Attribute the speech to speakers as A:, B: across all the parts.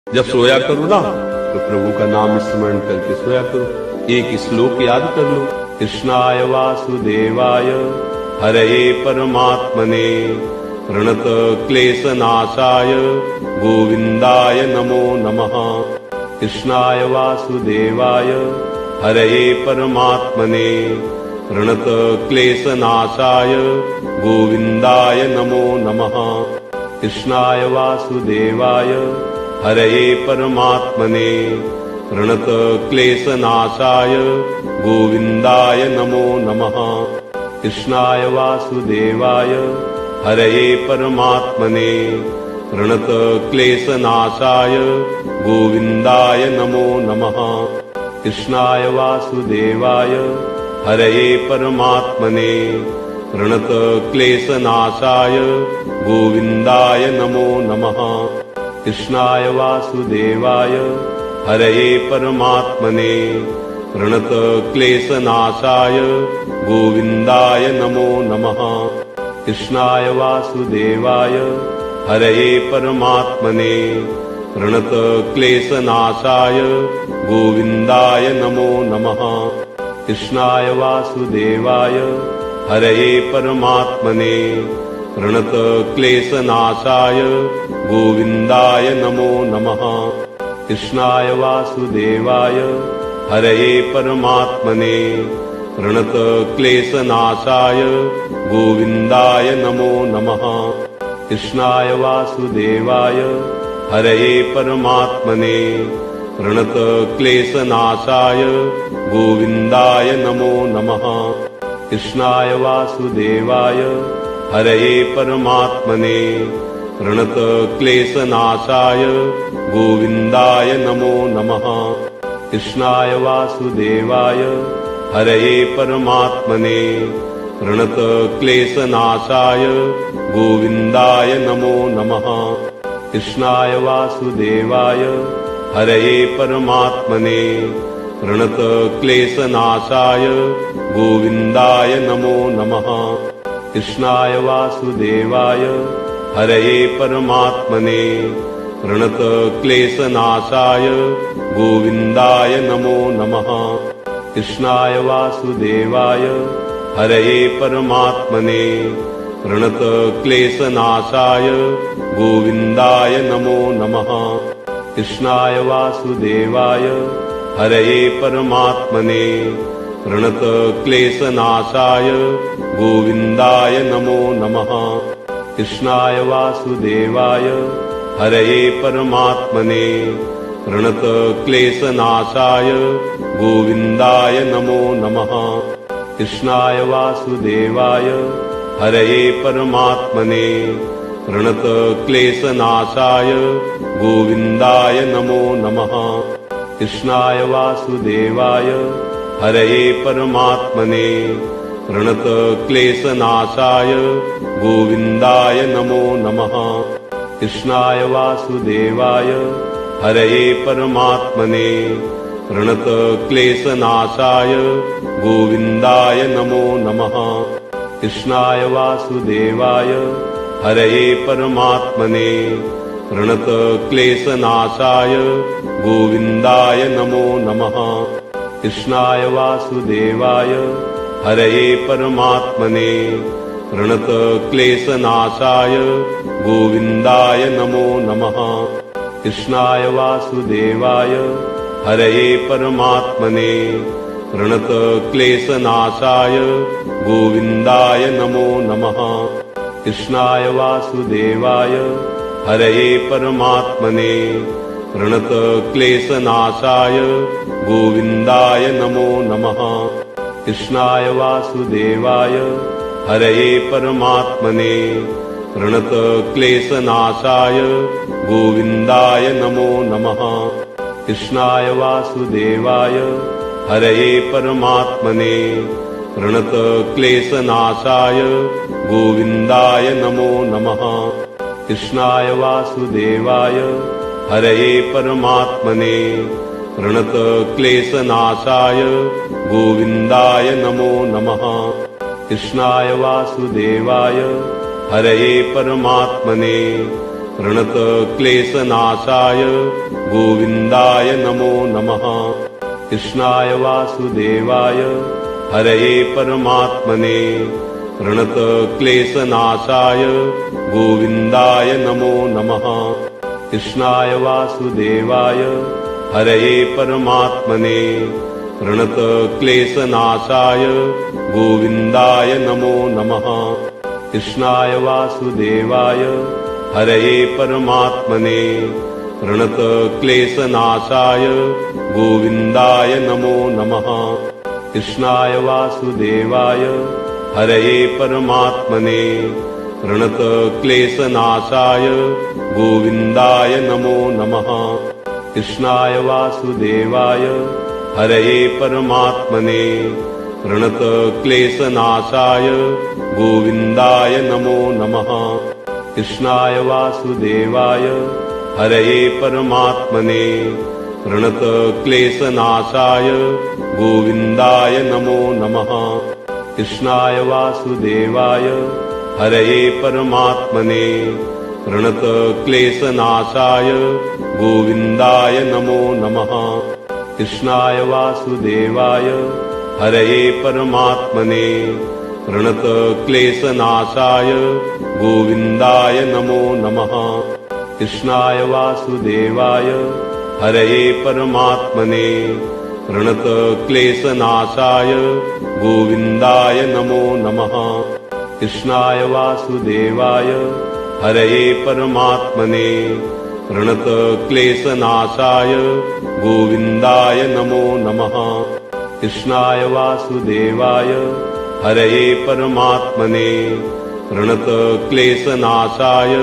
A: जब सोया करो ना तो प्रभु का नाम स्मरण करके सोया करो। एक श्लोक याद कर लो, कृष्णाय वासुदेवाय हरये परमात्मने प्रणत क्लेशनाशाय गोविंदाय नमो नमः। कृष्णाय वासुदेवाय हरये परमात्मने प्रणत क्लेशनाशाय गोविंदाय नमो नमः। कृष्णाय वासुदेवाय हरये परमात्मने प्रणत क्लेशनाशाय गोविंदाय नमो नमः। कृष्णाय वासुदेवाय हरये परमात्मने प्रणत क्लेशनाशाय गोविंदाय नमो नमः। कृष्णाय वासुदेवाय हरये परमात्मने प्रणत क्लेशनाशाय गोविंदाय नमो नमः। कृष्णाय वासुदेवाय हरये परमात्मने प्रणत क्लेशनाशाय गोविंदाय नमो नमः। कृष्णाय वासुदेवाय हरये परमात्मने प्रणत क्लेशनाशाय गोविंदाय नमो नमः। कृष्णाय वासुदेवाय हरये परमात्मने प्रणत क्लेशनाशाय गोविंदाय नमो नमः। कृष्णाय वासुदेवाय हरये परमात्मने प्रणत क्लेशनाशाय गोविंदाय नमो नमः। कृष्णाय वासुदेवाय हरये परमात्मने प्रणत क्लेशनाशाय गोविंदाय नमो नमः। कृष्णाय वासुदेवाय हरये परमात्मने प्रणत क्लेशनाशाय गोविंदाय नमो नमः। कृष्णाय वासुदेवाय हरये परमात्मने प्रणत क्लेशनाशाय गोविंदाय नमो नमः। कृष्णाय वासुदेवाय हरये परमात्मने प्रणत क्लेशनाशाय गोविंदाय नमो नमः। कृष्णाय वासुदेवाय हरये परमात्मने प्रणत क्लेशनाशाय गोविंदाय नमो नमः। कृष्णाय वासुदेवाय हरये परमात्मने प्रणत क्लेशनाशाय गोविंदाय नमो नमः। कृष्णाय वासुदेवाय हरये परमात्मने प्रणत क्लेशनाशाय गोविंदाय नमो नमः। कृष्णाय वासुदेवाय हरये परमात्मने प्रणत क्लेशनाशाय गोविंदाय नमो नमः। कृष्णाय वासुदेवाय हरये परमात्मने प्रणत क्लेशनाशाय गोविंदाय नमो नमः। कृष्णाय वासुदेवाय हरये परमात्मने प्रणत क्लेशनाशाय गोविंदाय नमो नमः। कृष्णाय वासुदेवाय हरये परमात्मने प्रणत क्लेशनाशाय गोविंदाय नमो नमः। कृष्णाय वासुदेवाय हरये परमात्मने प्रणत क्लेशनाशाय गोविंदाय नमो नमः। कृष्णाय वासुदेवाय हरये परमात्मने प्रणत क्लेशनाशाय गोविंदाय नमो नमः। कृष्णाय वासुदेवाय हरये परमात्मने प्रणत क्लेशनाशाय गोविंदाय नमो नमः। कृष्णाय वासुदेवाय हरये परमात्मने प्रणत क्लेशनाशाय गोविंदाय नमो नमः। कृष्णाय वासुदेवाय हरये परमात्मने प्रणत क्लेशनाशाय गोविंदाय नमो नमः। कृष्णाय वासुदेवाय हरये परमात्मने प्रणत क्लेशनाशाय गोविंदाय नमो नमः। कृष्णाय वासुदेवाय हरये परमात्मने प्रणत क्लेशनाशाय गोविंदाय नमो नमः। कृष्णाय वासुदेवाय हरये परमात्मने प्रणतक्लेशनाशाय गोविन्दाय नमो नमः। कृष्णाय वासुदेवाय हरये परमात्मने प्रणतक्लेशनाशाय गोविन्दाय नमो नमः। कृष्णाय वासुदेवाय हरये परमात्मने प्रणतक्लेशनाशाय गोविन्दाय नमो नमः। कृष्णाय वासुदेवाय हरये परमात्मने प्रणतक्लेशनाशाय गोविन्दाय नमो नमः। कृष्णाय वासुदेवाय हरये परमात्मने प्रणतक्लेशनाशाय गोविन्दाय नमो नमः। कृष्णाय वासुदेवाय हरये परमात्मने प्रणतक्लेशनाशाय गोविन्दाय नमो नमः। कृष्णाय वासुदेवाय हरये परमात्मने प्रणतक्लेशनाशाय गोविन्दाय नमो नमः। कृष्णाय वासुदेवाय हरये परमात्मने प्रणतक्लेशनाशाय गोविन्दाय नमो नमः। कृष्णाय वासुदेवाय हरये परमात्मने प्रणतक्लेशनाशाय गोविन्दाय नमो नमः। कृष्णाय वासुदेवाय हरये परमात्मने प्रणतक्लेशनाशाय गोविन्दाय नमो नमः। कृष्णाय वासुदेवाय हरये परमात्मने प्रणतक्लेशनाशाय गोविन्दाय नमो नमः। कृष्णाय वासुदेवाय हरये परमात्मने प्रणतक्लेशनाशाय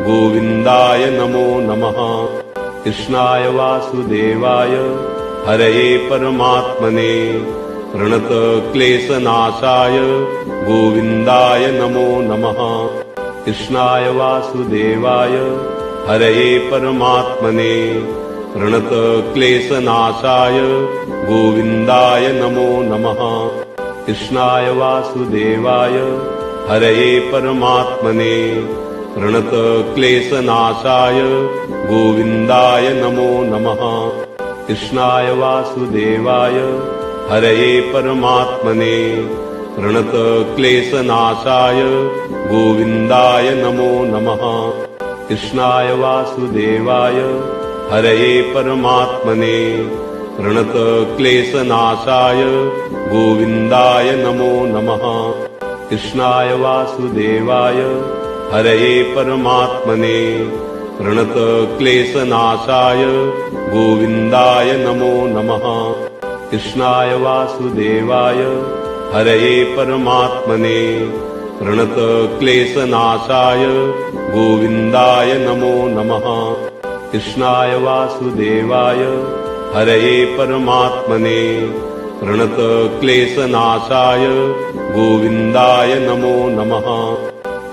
A: गोविन्दाय नमो नमः। कृष्णाय वासुदेवाय हरये परमात्मने प्रणतक्लेशनाशाय गोविन्दाय नमो नमः। कृष्णाय वासुदेवाय हरये परमात्मने प्रणतक्लेशनाशाय गोविन्दाय नमो नमः। कृष्णाय वासुदेवाय हरये परमात्मने प्रणतक्लेशनाशाय गोविन्दाय नमो नमः। कृष्णाय वासुदेवाय हरये परमात्मने प्रणतक्लेशनाशाय गोविन्दाय नमो नमः। कृष्णाय वासुदेवाय हरये परमात्मने प्रणतक्लेशनाशाय गोविन्दाय नमो नमः। कृष्णाय वासुदेवाय हरये परमात्मने प्रणतक्लेशनाशाय गोविन्दाय नमो नमः। कृष्णाय वासुदेवाय हरये परमात्मने प्रणतक्लेशनाशाय गोविन्दाय नमो नमः। कृष्णाय वासुदेवाय हरये परमात्मने प्रणतक्लेशनाशाय गोविन्दाय नमो नमः।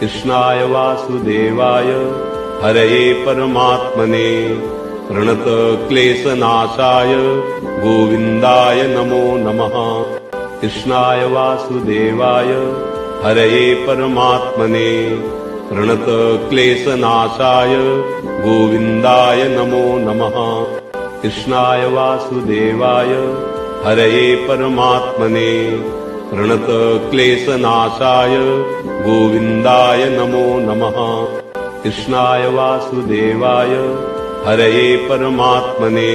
A: कृष्णाय वासुदेवाय हरये परमात्मने प्रणतक्लेशनाशाय गोविन्दाय नमो नमः। कृष्णाय वासुदेवाय हरये परमात्मने प्रणतक्लेशनाशाय गोविन्दाय नमो नमः। कृष्णाय वासुदेवाय हरये परमात्मने प्रणतक्लेशनाशाय गोविन्दाय नमो नमः। कृष्णाय वासुदेवाय हरये परमात्मने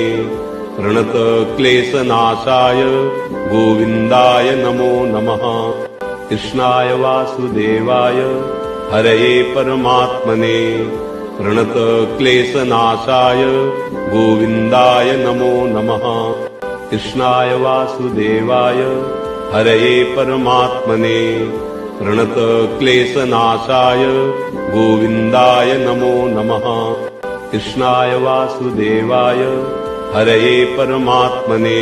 A: प्रणतक्लेशनाशाय गोविन्दाय नमो नमः। कृष्णाय वासुदेवाय हरये परमात्मने प्रणतक्लेशनाशाय गोविन्दाय नमो नमः। कृष्णाय वासुदेवाय हरये परमात्मने प्रणतक्लेशनाशाय गोविन्दाय नमो नमः। कृष्णाय वासुदेवाय हरये परमात्मने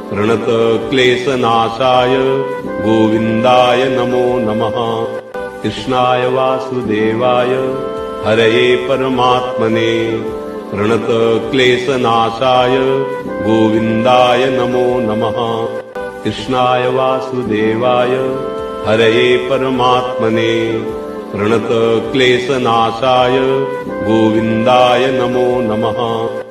A: प्रणतक्लेशनाशाय गोविन्दाय नमो नमः। कृष्णाय वासुदेवाय हरये परमात्मने प्रणतक्लेशनाशाय गोविन्दाय नमो नमः। कृष्णाय वासुदेवाय हरये परमात्मने प्रणतक्लेशनाशाय गोविन्दाय नमो नमः।